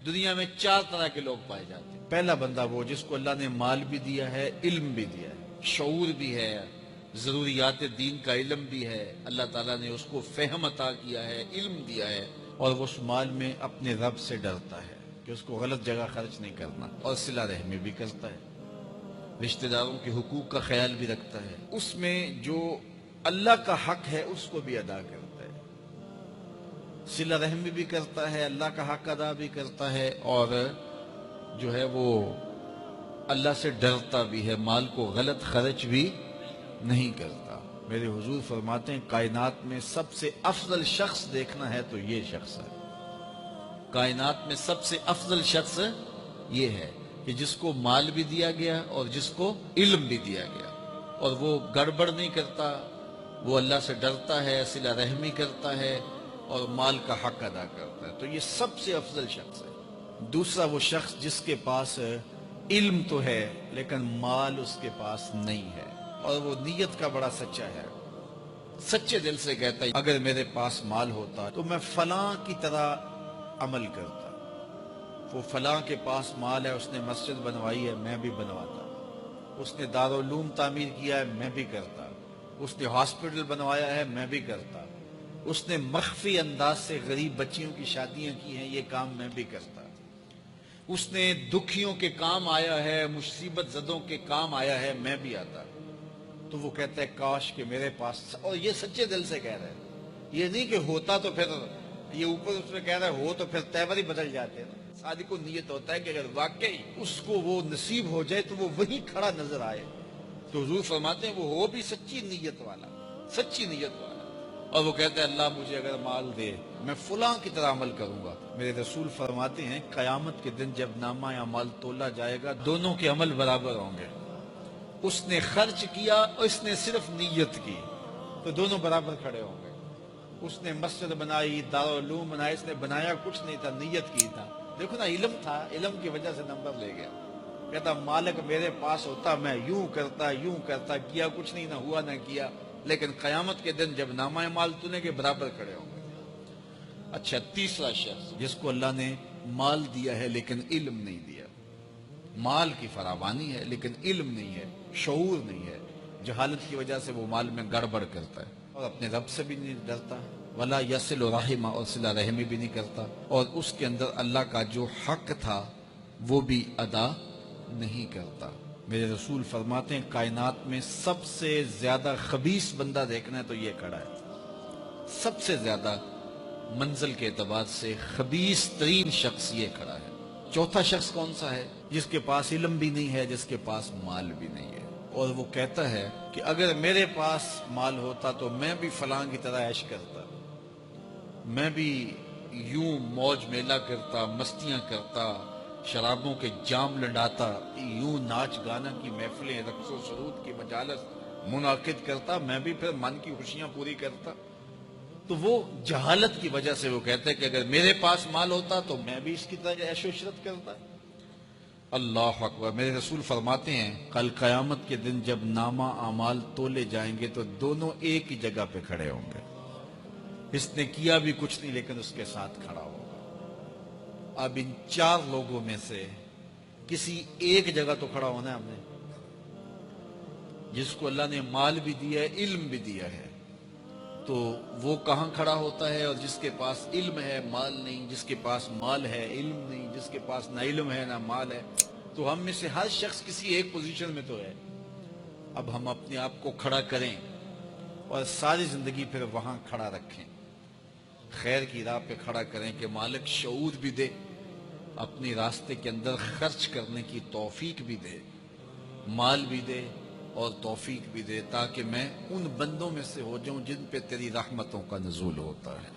دنیا میں 4 طرح کے لوگ پائے جاتے ہیں۔ پہلا بندہ وہ جس کو اللہ نے مال بھی دیا ہے، علم بھی دیا ہے، شعور بھی ہے، ضروریات دین کا علم بھی ہے، اللہ تعالیٰ نے اس کو فہم عطا کیا ہے، علم دیا ہے، اور وہ اس مال میں اپنے رب سے ڈرتا ہے کہ اس کو غلط جگہ خرچ نہیں کرنا، اور صلہ رحمی بھی کرتا ہے، رشتہ داروں کے حقوق کا خیال بھی رکھتا ہے، اس میں جو اللہ کا حق ہے اس کو بھی ادا کرتا ہے، صلہ رحمی بھی کرتا ہے، اللہ کا حق ادا بھی کرتا ہے، اور جو ہے وہ اللہ سے ڈرتا بھی ہے، مال کو غلط خرچ بھی نہیں کرتا۔ میرے حضور فرماتے ہیں کائنات میں سب سے افضل شخص دیکھنا ہے تو یہ شخص ہے، کائنات میں سب سے افضل شخص یہ ہے کہ جس کو مال بھی دیا گیا اور جس کو علم بھی دیا گیا، اور وہ گڑبڑ نہیں کرتا، وہ اللہ سے ڈرتا ہے، صلہ رحمی کرتا ہے، اور مال کا حق ادا کرتا ہے، تو یہ سب سے افضل شخص ہے۔ دوسرا وہ شخص جس کے پاس علم تو ہے لیکن مال اس کے پاس نہیں ہے، اور وہ نیت کا بڑا سچا ہے، سچے دل سے کہتا ہے اگر میرے پاس مال ہوتا تو میں فلاں کی طرح عمل کرتا، وہ فلاں کے پاس مال ہے، اس نے مسجد بنوائی ہے، میں بھی بنواتا، اس نے دارالعلوم تعمیر کیا ہے، میں بھی کرتا، اس نے ہاسپٹل بنوایا ہے، میں بھی کرتا، اس نے مخفی انداز سے غریب بچیوں کی شادیاں کی ہیں، یہ کام میں بھی کرتا، اس نے دکھیوں کے کام آیا ہے، مصیبت زدوں کے کام آیا ہے، میں بھی آتا۔ تو وہ کہتا ہے کاش کہ میرے پاس، اور یہ سچے دل سے کہہ رہا ہے، یہ نہیں کہ ہوتا تو پھر یہ اوپر اس میں کہہ رہا ہے ہو تو پھر تیور ہی بدل جاتے ہیں نا۔ صادق کو نیت ہوتا ہے کہ اگر واقعی اس کو وہ نصیب ہو جائے تو وہ وہیں کھڑا نظر آئے، تو حضور فرماتے ہیں وہ ہو بھی سچی نیت والا، سچی نیت والا، اور وہ کہتا ہے اللہ مجھے اگر مال دے میں فلاں کی طرح عمل کروں گا۔ میرے رسول فرماتے ہیں قیامت کے دن جب نامہ اعمال تولا جائے گا دونوں کے عمل برابر ہوں گے، اس نے خرچ کیا اور اس نے صرف نیت کی تو دونوں برابر کھڑے ہوں گے۔ اس نے مسجد بنائی، دارالعلوم بنائی، اس نے بنایا کچھ نہیں تھا، نیت کی تھا، دیکھو نا علم تھا، علم کی وجہ سے نمبر لے گیا۔ کہتا مالک میرے پاس ہوتا میں یوں کرتا، کیا کچھ نہیں، نہ ہوا نہ کیا، لیکن قیامت کے دن جب نامہ اعمال تونے کے برابر کھڑے ہوں گے۔ اچھا، تیسرا شخص جس کو اللہ نے مال دیا ہے لیکن علم نہیں دیا، مال کی فراوانی ہے لیکن علم نہیں ہے، شعور نہیں ہے، جہالت کی وجہ سے وہ مال میں گڑبڑ کرتا ہے، اور اپنے رب سے بھی نہیں ڈرتا، ولا یصل رحمہ، اور صلہ رحمی بھی نہیں کرتا، اور اس کے اندر اللہ کا جو حق تھا وہ بھی ادا نہیں کرتا۔ میرے رسول فرماتے ہیں کائنات میں سب سے زیادہ خبیث بندہ دیکھنا ہے تو یہ کھڑا ہے، سب سے زیادہ منزل کے اعتبار سے خبیث ترین شخص یہ کھڑا ہے۔ چوتھا شخص کون سا ہے؟ جس کے پاس علم بھی نہیں ہے، جس کے پاس مال بھی نہیں ہے، اور وہ کہتا ہے کہ اگر میرے پاس مال ہوتا تو میں بھی فلاں کی طرح عیش کرتا، میں بھی یوں موج میلہ کرتا، مستیاں کرتا، شرابوں کے جام لنڈاتا، یوں ناچ گانا کی محفلیں، رقص و سرود کی مجالس منعقد کرتا، میں بھی پھر من کی خوشیاں پوری کرتا۔ تو وہ جہالت کی وجہ سے وہ کہتے ہیں کہ اگر میرے پاس مال ہوتا تو میں بھی اس کی طرح عیش و عشرت کرتا۔ اللہ اکبر۔ میرے رسول فرماتے ہیں کل قیامت کے دن جب نامہ اعمال تولے جائیں گے تو دونوں ایک ہی جگہ پہ کھڑے ہوں گے، اس نے کیا بھی کچھ نہیں لیکن اس کے ساتھ کھڑا ہوگا۔ اب ان 4 لوگوں میں سے کسی ایک جگہ تو کھڑا ہونا ہے ہم نے، جس کو اللہ نے مال بھی دیا ہے، علم بھی دیا ہے، تو وہ کہاں کھڑا ہوتا ہے؟ اور جس کے پاس علم ہے مال نہیں، جس کے پاس مال ہے علم نہیں، جس کے پاس نہ علم ہے نہ مال ہے، تو ہم میں سے ہر شخص کسی ایک پوزیشن میں تو ہے۔ اب ہم اپنے آپ کو کھڑا کریں اور ساری زندگی پھر وہاں کھڑا رکھیں، خیر کی راہ پہ کھڑا کریں کہ مالک شعور بھی دے، اپنی راستے کے اندر خرچ کرنے کی توفیق بھی دے، مال بھی دے اور توفیق بھی دے، تاکہ میں ان بندوں میں سے ہو جاؤں جن پہ تیری رحمتوں کا نزول ہوتا ہے۔